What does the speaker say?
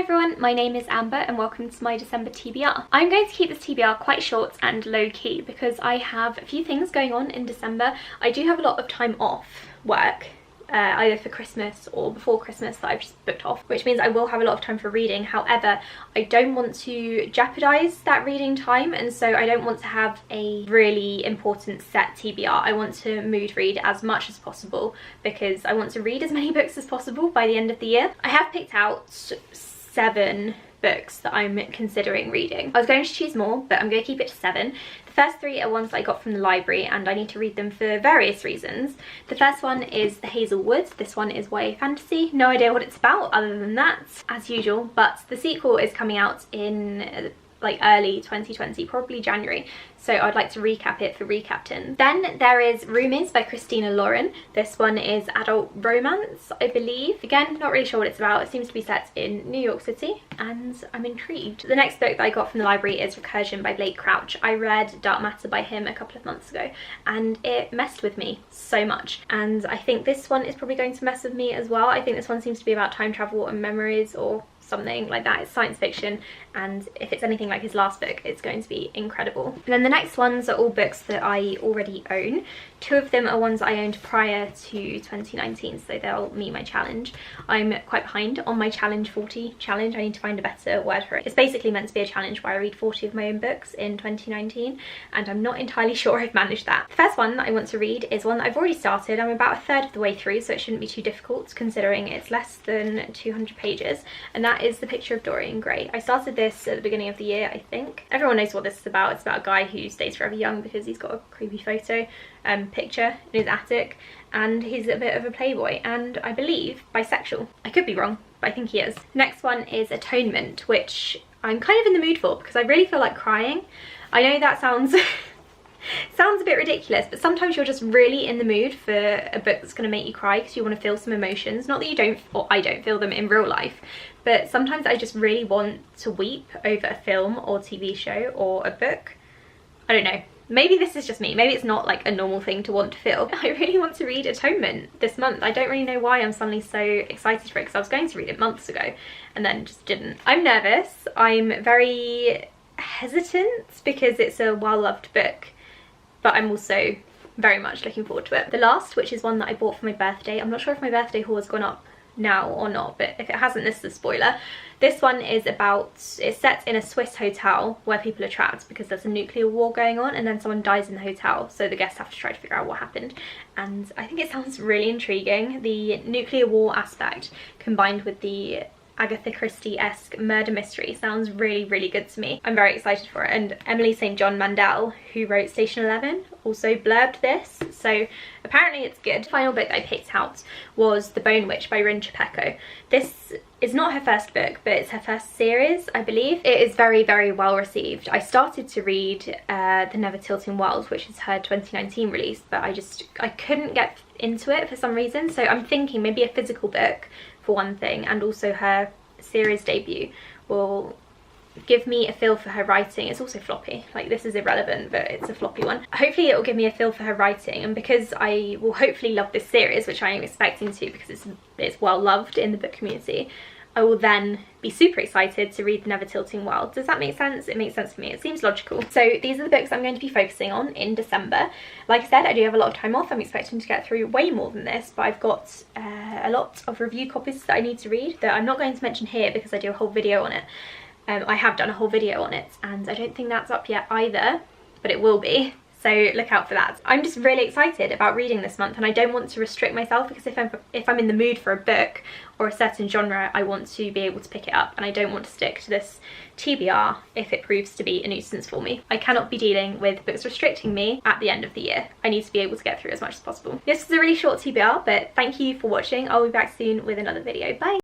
everyone, my name is Amber and welcome to my December TBR. I'm going to keep this TBR quite short and low-key because I have a few things going on in December. I do have a lot of time off work, either for Christmas or before Christmas that I've just booked off, which means I will have a lot of time for reading. However, I don't want to jeopardise that reading time, and so I don't want to have a really important set TBR. I want to mood read as much as possible because I want to read as many books as possible by the end of the year. I have picked out 7 books that I'm considering reading. I was going to choose more, but I'm going to keep it to 7. The first 3 are ones that I got from the library and I need to read them for various reasons. The first one is the Hazelwood. This one is YA fantasy. No idea what it's about other than that, as usual, but the sequel is coming out in like early 2020, probably January, so I'd like to recap it for Recaptain. Then there is Roomies by Christina Lauren. This one is adult romance, I believe. Again, not really sure what it's about. It seems to be set in New York City and I'm intrigued. The next book that I got from the library is Recursion by Blake Crouch. I read Dark Matter by him a couple of months ago and it messed with me so much, and I think this one is probably going to mess with me as well. I think this one seems to be about time travel and memories or something like that. It's science fiction, and if it's anything like his last book, it's going to be incredible. And then the next ones are all books that I already own. 2 of them are ones I owned prior to 2019, so they'll meet my challenge. I'm quite behind on my challenge 40 challenge. I need to find a better word for it. It's basically meant to be a challenge where I read 40 of my own books in 2019, and I'm not entirely sure I've managed that. The first one that I want to read is one that I've already started. I'm about a third of the way through, so it shouldn't be too difficult considering it's less than 200 pages, and that is The Picture of Dorian Gray. I started this at the beginning of the year, I think. Everyone knows what this is about. It's about a guy who stays forever young because he's got a creepy photo picture in his attic, and he's a bit of a playboy and I believe bisexual. I could be wrong, but I think he is. Next one is Atonement, which I'm kind of in the mood for because I really feel like crying. I know that sounds sounds a bit ridiculous, but sometimes you're just really in the mood for a book that's going to make you cry because you want to feel some emotions. Not that you don't, or I don't feel them in real life, but sometimes I just really want to weep over a film or TV show or a book. I don't know. Maybe this is just me. Maybe it's not like a normal thing to want to feel. I really want to read Atonement this month. I don't really know why I'm suddenly so excited for it because I was going to read it months ago and then just didn't. I'm nervous. I'm very hesitant because it's a well-loved book, but I'm also very much looking forward to it. The last, which is one that I bought for my birthday. I'm not sure if my birthday haul has gone up now or not, but if it hasn't, this is a spoiler. This one is about, it's set in a Swiss hotel where people are trapped because there's a nuclear war going on and then someone dies in the hotel, so the guests have to try to figure out what happened. And I think it sounds really intriguing. The nuclear war aspect combined with the Agatha Christie-esque murder mystery sounds really, really good to me. I'm very excited for it, and Emily St. John Mandel, who wrote Station 11, also blurbed this, so apparently it's good. The final book I picked out was The Bone Witch by Rin Chapeko. This is not her first book, but it's her first series, I believe. It is very, very well received. I started to read The Never Tilting World, which is her 2019 release, but I couldn't get into it for some reason, so I'm thinking maybe a physical book for one thing, and also her series debut will give me a feel for her writing. It's also floppy, like this is irrelevant, but it's a floppy one. Hopefully it will give me a feel for her writing, and because I will hopefully love this series, which I am expecting to because it's well loved in the book community, I will then be super excited to read The Never Tilting World. Does that make sense? It makes sense for me. It seems logical. So these are the books I'm going to be focusing on in December. Like I said, I do have a lot of time off. I'm expecting to get through way more than this, but I've got a lot of review copies that I need to read that I'm not going to mention here because I do a whole video on it. I have done a whole video on it and I don't think that's up yet either, but it will be. So look out for that. I'm just really excited about reading this month, and I don't want to restrict myself because if I'm in the mood for a book or a certain genre, I want to be able to pick it up, and I don't want to stick to this TBR if it proves to be a nuisance for me. I cannot be dealing with books restricting me at the end of the year. I need to be able to get through as much as possible. This was a really short TBR, but thank you for watching. I'll be back soon with another video. Bye!